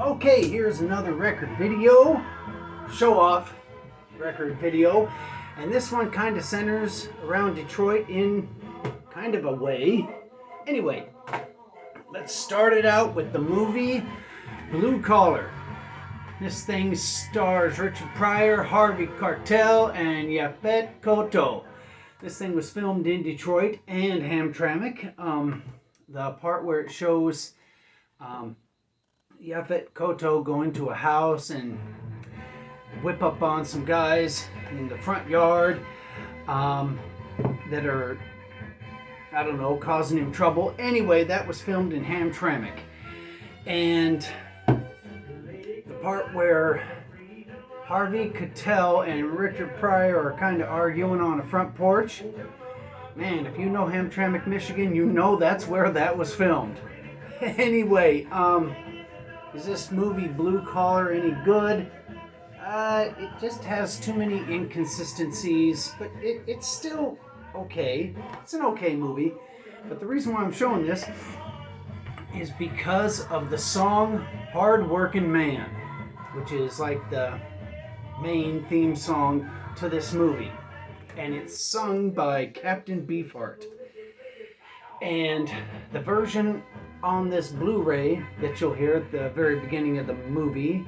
Okay, here's another record video, show-off record video, and this one kind of centers around Detroit in kind of a way. Anyway, let's start it out with the movie Blue Collar. This thing stars Richard Pryor, Harvey Keitel, and Yaphet Kotto. This thing was filmed in Detroit and Hamtramck. The part where it shows Yaphet Kotto go into a house and whip up on some guys in the front yard that are, I don't know, causing him trouble. Anyway, that was filmed in Hamtramck. And the part where Harvey Keitel and Richard Pryor are kind of arguing on a front porch, man, if you know Hamtramck, Michigan, you know that's where that was filmed. Anyway, is this movie Blue Collar any good? It just has too many inconsistencies, but it's still okay. It's an okay movie. But the reason why I'm showing this is because of the song Hard Workin' Man, which is like the main theme song to this movie. And it's sung by Captain Beefheart. And the version on this Blu-ray that you'll hear at the very beginning of the movie,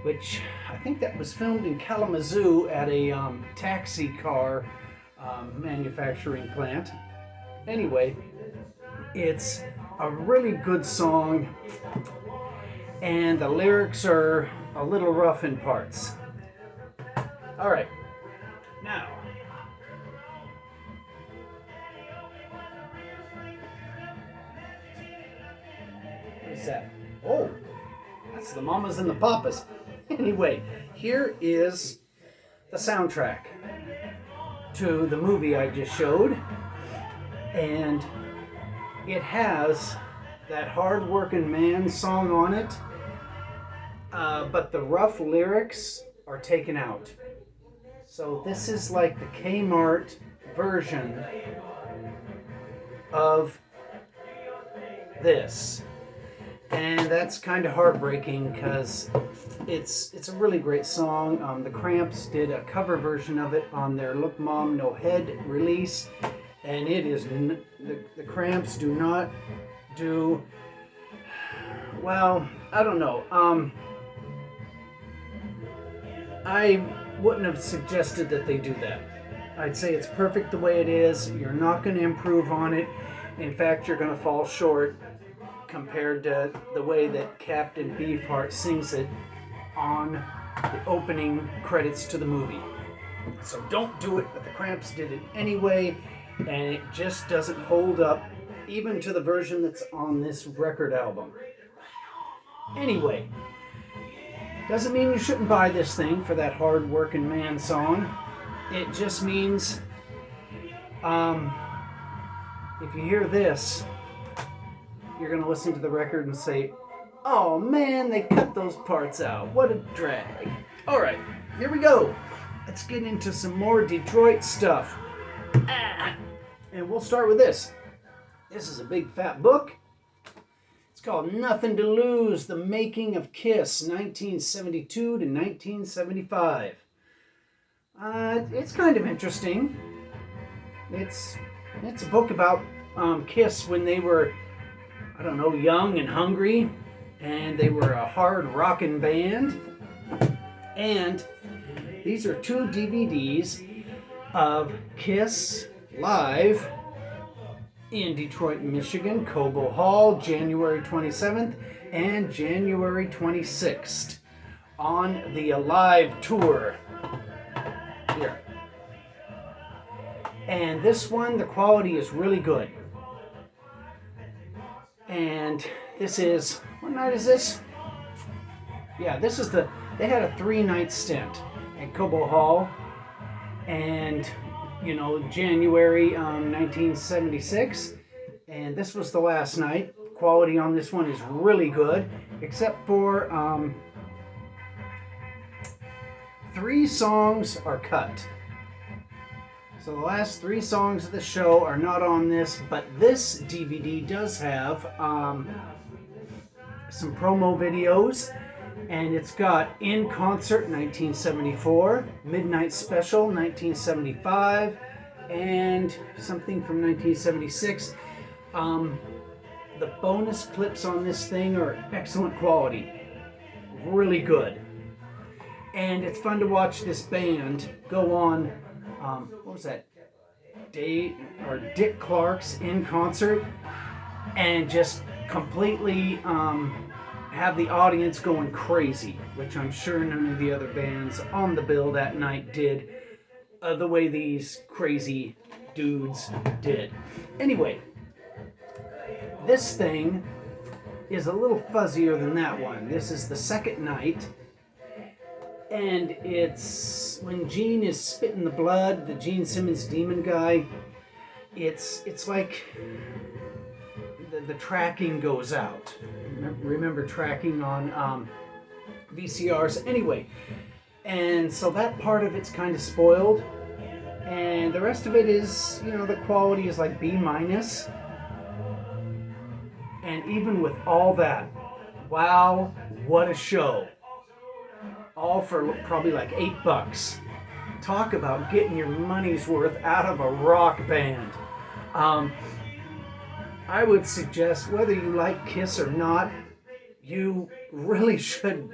which I think that was filmed in Kalamazoo at a taxi car manufacturing plant. Anyway, it's a really good song, and the lyrics are a little rough in parts. All right, now, what is that? Oh, that's the Mamas and the Papas. Anyway, here is the soundtrack to the movie I just showed, and it has that Hard Workin' Man song on it, but the rough lyrics are taken out. So this is like the Kmart version of this. And that's kind of heartbreaking because it's a really great song. The Cramps did a cover version of it on their Look Mom No Head release, and it is the Cramps do not do well. I don't know. I wouldn't have suggested that they do that. I'd say it's perfect the way it is. You're not going to improve on it. In fact, you're going to fall short compared to the way that Captain Beefheart sings it on the opening credits to the movie. So don't do it, but the Cramps did it anyway, and it just doesn't hold up even to the version that's on this record album. Anyway, doesn't mean you shouldn't buy this thing for that Hard Workin' Man song. It just means if you hear this, you're going to listen to the record and say, oh man, they cut those parts out. What a drag. All right, here we go. Let's get into some more Detroit stuff. And we'll start with this. This is a big fat book. It's called Nothing to Lose, The Making of Kiss, 1972 to 1975. It's kind of interesting. It's a book about Kiss when they were, I don't know, young and hungry, and they were a hard rockin' band. And these are 2 DVDs of Kiss live in Detroit, Michigan, Cobo Hall, January 27th and January 26th on the Alive tour. Here. And this one, the quality is really good. And this is, what night is this? Yeah, this is they had a 3-night stint at Cobo Hall, and January 1976, and this was the last night. Quality on this one is really good, except for 3 songs are cut. So the last 3 songs of the show are not on this, but this DVD does have some promo videos And it's got In Concert 1974, Midnight Special 1975, and something from 1976. The bonus clips on this thing are excellent quality. Really good. And it's fun to watch this band go on, what was that? Dick Clark's In Concert, and just completely have the audience going crazy, which I'm sure none of the other bands on the bill that night did the way these crazy dudes did. Anyway, this thing is a little fuzzier than that one. This is the second night, and it's when Gene is spitting the blood, the Gene Simmons demon guy. It's like the tracking goes out. Remember tracking on VCRs? Anyway, and so that part of it's kind of spoiled, and the rest of it is, the quality is like B-. And even with all that, wow, what a show. All for probably like $8. Talk about getting your money's worth out of a rock band. I would suggest, whether you like Kiss or not, you really should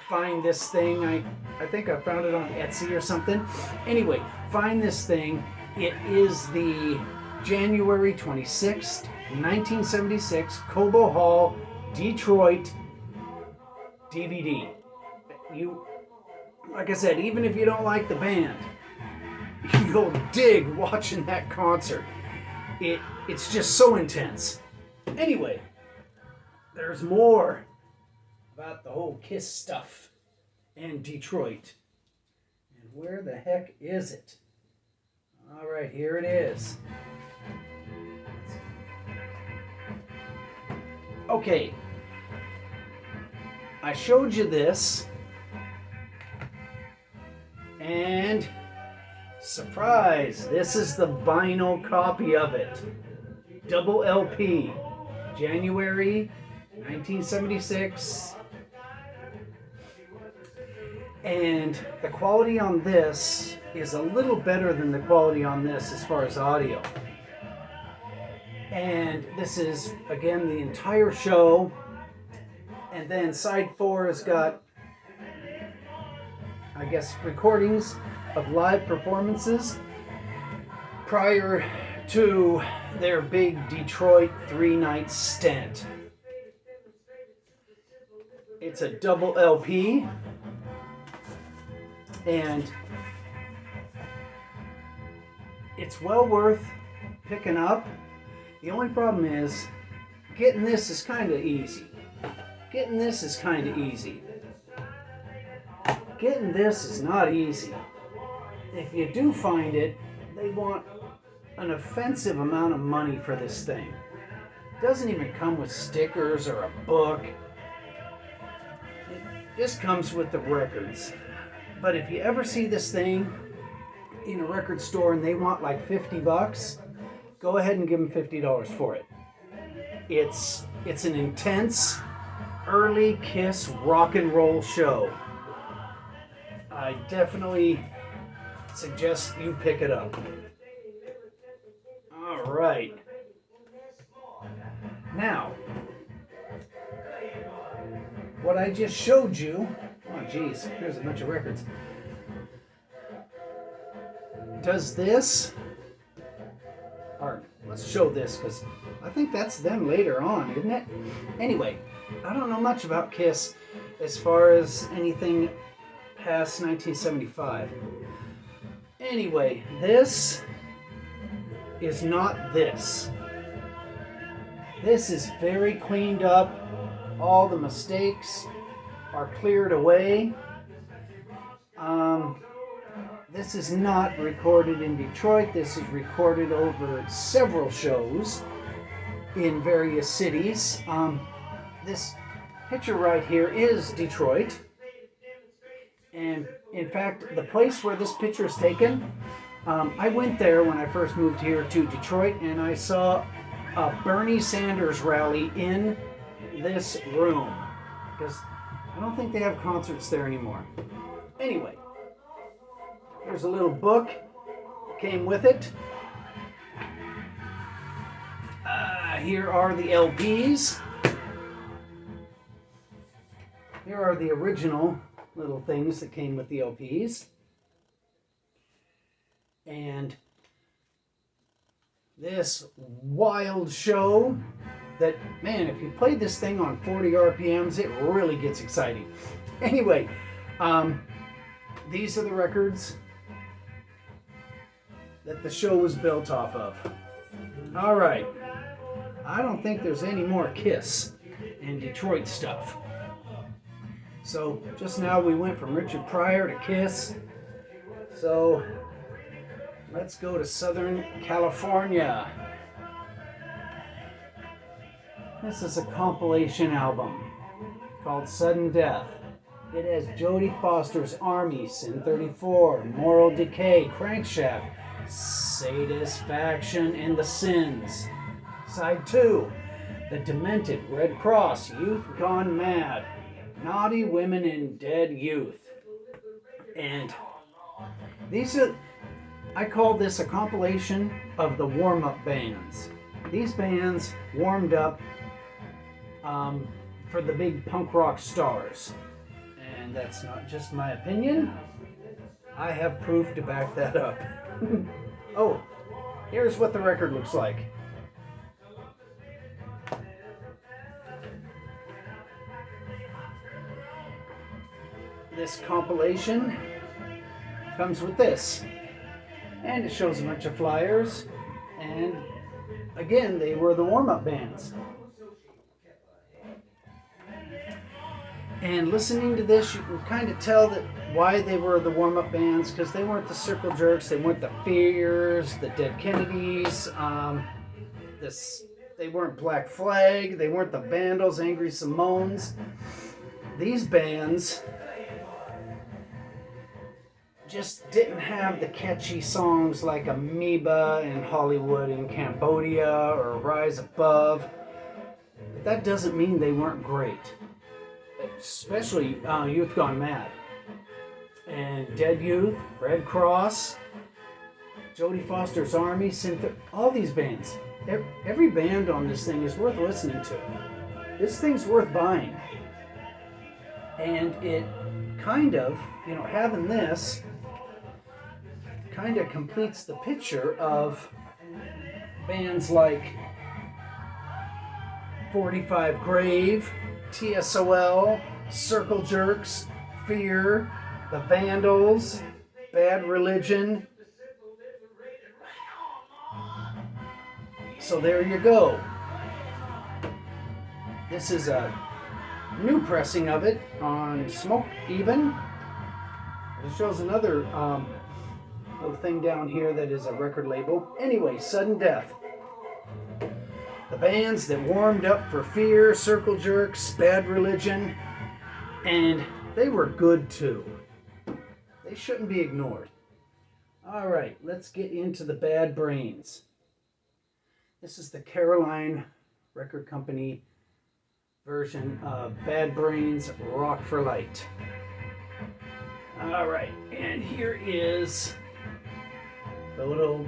find this thing. I think I found it on Etsy or something. Anyway, find this thing. It is the January 26th, 1976 Cobo Hall, Detroit DVD. Like I said, even if you don't like the band, you'll dig watching that concert. It's just so intense. Anyway, there's more about the whole Kiss stuff and Detroit. And where the heck is it? All right, here it is. Okay, I showed you this, and surprise, this is the vinyl copy of it. Double LP, January 1976. And the quality on this is a little better than the quality on this as far as audio. And this is, again, the entire show. And then side 4 has got, I guess, recordings of live performances prior to their big Detroit 3-night stint. It's a double LP, and it's well worth picking up. The only problem is, getting this is kind of easy. Getting this is kind of easy. Getting this is not easy. If you do find it, they want an offensive amount of money for this thing. It doesn't even come with stickers or a book. It just comes with the records. But if you ever see this thing in a record store and they want like $50, go ahead and give them $50 for it. It's an intense, early Kiss rock and roll show. I definitely suggest you pick it up. All right. Now, what I just showed you, oh geez, here's a bunch of records. Does this, or let's show this, because I think that's them later on, isn't it? Anyway, I don't know much about Kiss as far as anything past 1975. Anyway, this is not this. This is very cleaned up. All the mistakes are cleared away. This is not recorded in Detroit. This is recorded over several shows in various cities. This picture right here is Detroit. And in fact, the place where this picture is taken, I went there when I first moved here to Detroit, and I saw a Bernie Sanders rally in this room. Because I don't think they have concerts there anymore. Anyway, here's a little book that came with it. Here are the LPs. Here are the original little things that came with the LPs. And this wild show that, man, if you played this thing on 40 RPMs, it really gets exciting. Anyway, these are the records that the show was built off of. All right. I don't think there's any more Kiss and Detroit stuff. So just now we went from Richard Pryor to Kiss. So let's go to Southern California. This is a compilation album called Sudden Death. It has Jodie Foster's Army, Sin 34, Moral Decay, Crankshaft, Satisfaction, and The Sins. Side 2, The Demented, Red Cross, Youth Gone Mad, Naughty Women and Dead Youth. And these are, I call this a compilation of the warm-up bands. These bands warmed up for the big punk rock stars. And that's not just my opinion. I have proof to back that up. Oh, here's what the record looks like. This compilation comes with this, and it shows a bunch of flyers, and again, they were the warm-up bands. And listening to this, you can kind of tell that why they were the warm-up bands, because they weren't the Circle Jerks, they weren't the Fears, the Dead Kennedys, they weren't Black Flag, they weren't the Vandals, Angry Simones. These bands just didn't have the catchy songs like Amoeba and Hollywood and Cambodia or Rise Above. But that doesn't mean they weren't great. Especially Youth Gone Mad. And Dead Youth, Red Cross, Jodie Foster's Army, all these bands. Every band on this thing is worth listening to. This thing's worth buying. And it kind of, having this kind of completes the picture of bands like 45 Grave, TSOL, Circle Jerks, Fear, the Vandals, Bad Religion. So there you go. This is a new pressing of it on Smoke Even. It shows another little thing down here that is a record label. Anyway, Sudden Death. The bands that warmed up for Fear, Circle Jerks, Bad Religion, and they were good too. They shouldn't be ignored. All right, let's get into the Bad Brains. This is the Caroline Record Company version of Bad Brains, Rock for Light. All right, and here is the little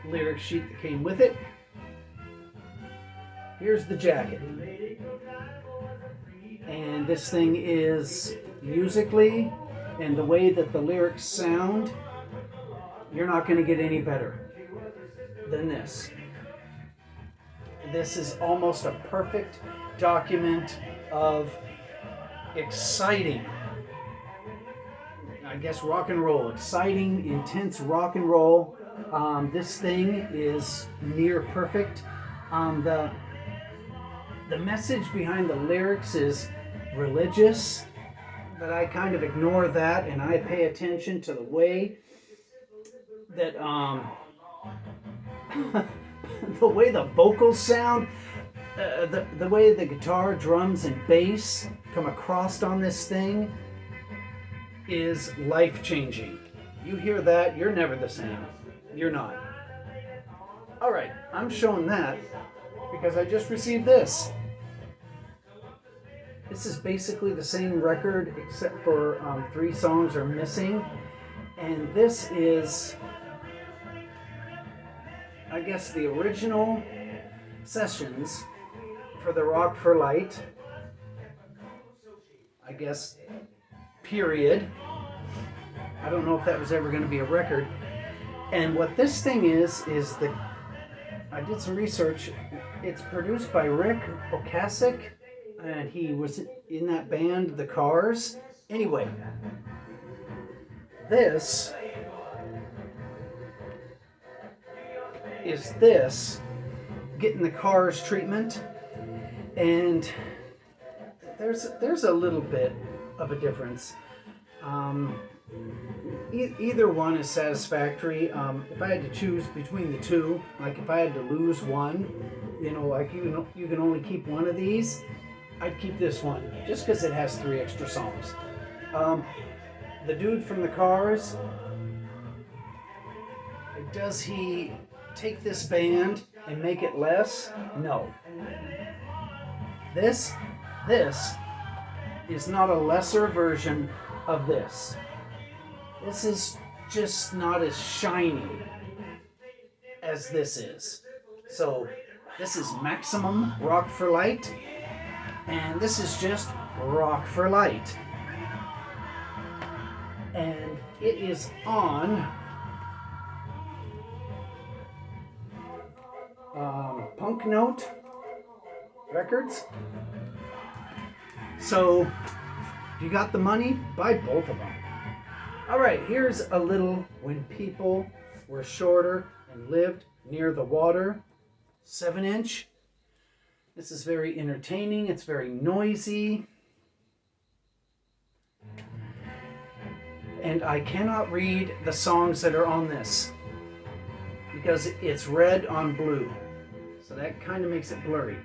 lyric sheet that came with it. Here's the jacket. And this thing is musically and the way that the lyrics sound, you're not going to get any better than this. This is almost a perfect document of exciting, I guess, rock and roll. Exciting, intense rock and roll. This thing is near perfect. The message behind the lyrics is religious, but I kind of ignore that and I pay attention to the way that the way the vocals sound, the way the guitar, drums, and bass come across on this thing is life-changing. You hear that, you're never the same. You're not. All right, I'm showing that because I just received this. This is basically the same record except for 3 songs are missing. And this is, I guess, the original sessions for the Rock for Light. I guess, period. I don't know if that was ever going to be a record. And what this thing is I did some research. It's produced by Rick Ocasek, and he was in that band, The Cars. Anyway, this is getting the Cars treatment, and there's a little bit of a difference. Either one is satisfactory. If I had to choose between the two, like if I had to lose one, like you can only keep one of these, I'd keep this one just because it has 3 extra songs. The dude from the Cars, does he take this band and make it less? No. This is not a lesser version of this. This is just not as shiny as this is. So this is Maximum Rock for Light, and this is just Rock for Light. And it is on Punk Note Records. So if you got the money, buy both of them. Alright, here's a little When People Were Shorter and Lived Near the Water 7-inch. This is very entertaining. It's very noisy. And I cannot read the songs that are on this because it's red on blue. So that kind of makes it blurry.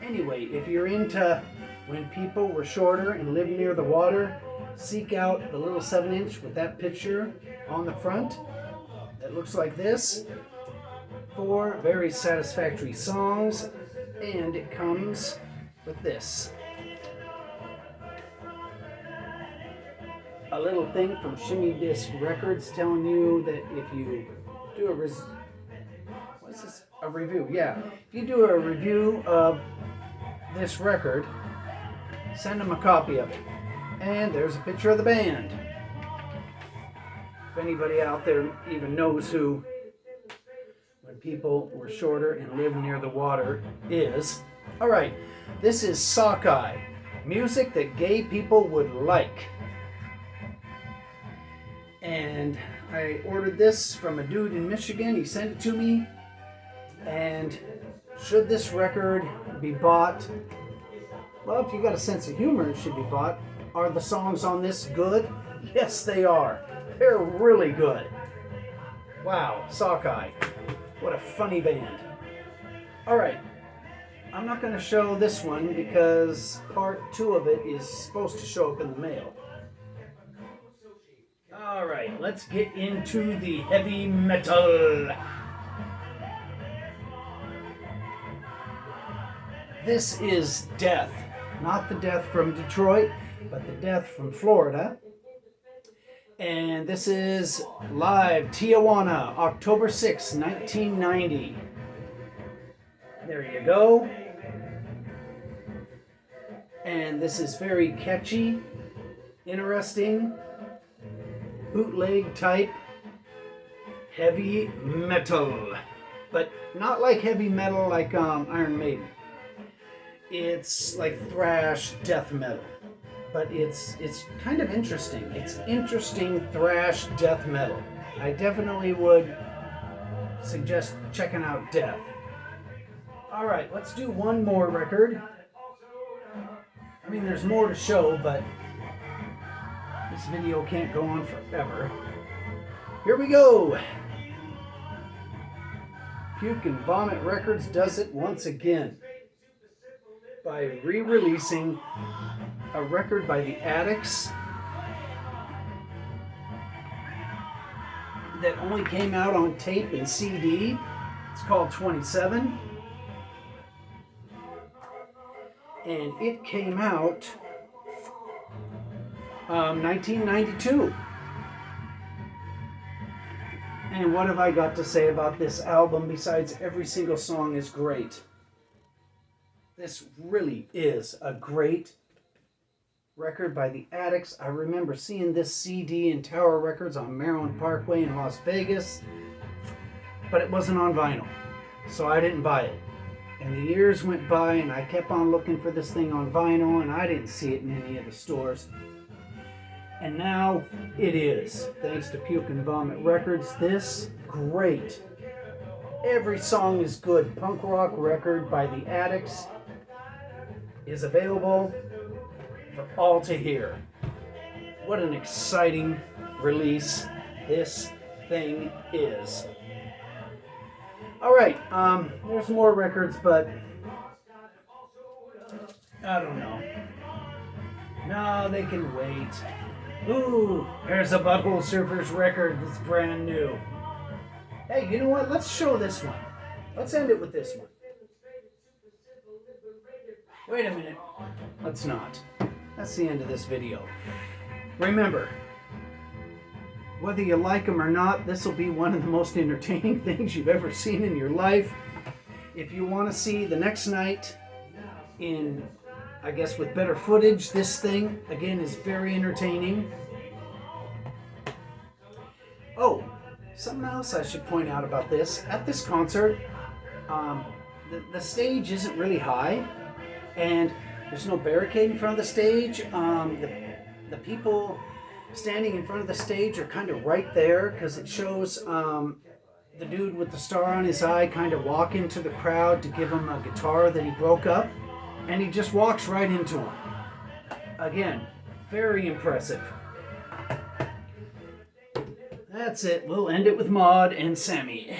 Anyway, if you're into When People Were Shorter and Lived Near the Water, seek out the little 7-inch with that picture on the front that looks like this. 4 very satisfactory songs, and it comes with this. A little thing from Shimmy Disc Records telling you that if you do a review. Yeah, if you do a review of this record, send them a copy of it. And there's a picture of the band. If anybody out there even knows who When People Were Shorter and Lived Near the Water is. Alright, this is Sockeye. Music that gay people would like. And I ordered this from a dude in Michigan. He sent it to me. And should this record be bought? Well, if you got a sense of humor, it should be bought. Are the songs on this good? Yes, they are. They're really good. Wow, Sockeye. What a funny band. Alright, I'm not going to show this one because part 2 of it is supposed to show up in the mail. Alright, let's get into the heavy metal. This is Death. Not the Death from Detroit, but the Death from Florida. And this is live Tijuana, October 6, 1990. There you go. And this is very catchy, interesting, bootleg type heavy metal. But not like heavy metal like Iron Maiden. It's like thrash death metal. But it's kind of interesting. It's interesting thrash death metal. I definitely would suggest checking out Death. Alright, let's do one more record. I mean, there's more to show, but this video can't go on forever. Here we go! Puke and Vomit Records does it once again by re-releasing a record by the Addicts that only came out on tape and CD. It's called 27. And it came out 1992. And what have I got to say about this album besides every single song is great? This really is a great record by the Addicts. I remember seeing this CD in Tower Records on Maryland Parkway in Las Vegas, but it wasn't on vinyl, so I didn't buy it. And the years went by and I kept on looking for this thing on vinyl and I didn't see it in any of the stores. And now it is, thanks to Puke and Vomit Records. This great, every song is good punk rock record by the Addicts is available for all to hear. What an exciting release this thing is. All right, there's more records, but I don't know. No, they can wait. Ooh, there's a Butthole Surfers record that's brand new. Hey, you know what? Let's show this one. Let's end it with this one. Wait a minute. Let's not. That's the end of this video. Remember, whether you like them or not, this will be one of the most entertaining things you've ever seen in your life. If you want to see the next night in, I guess, with better footage, this thing, again, is very entertaining. Oh, something else I should point out about this. At this concert, the stage isn't really high, and there's no barricade in front of the stage. The people standing in front of the stage are kind of right there because it shows the dude with the star on his eye kind of walk into the crowd to give him a guitar that he broke up, and he just walks right into him. Again, very impressive. That's it. We'll end it with Maud and Sammy.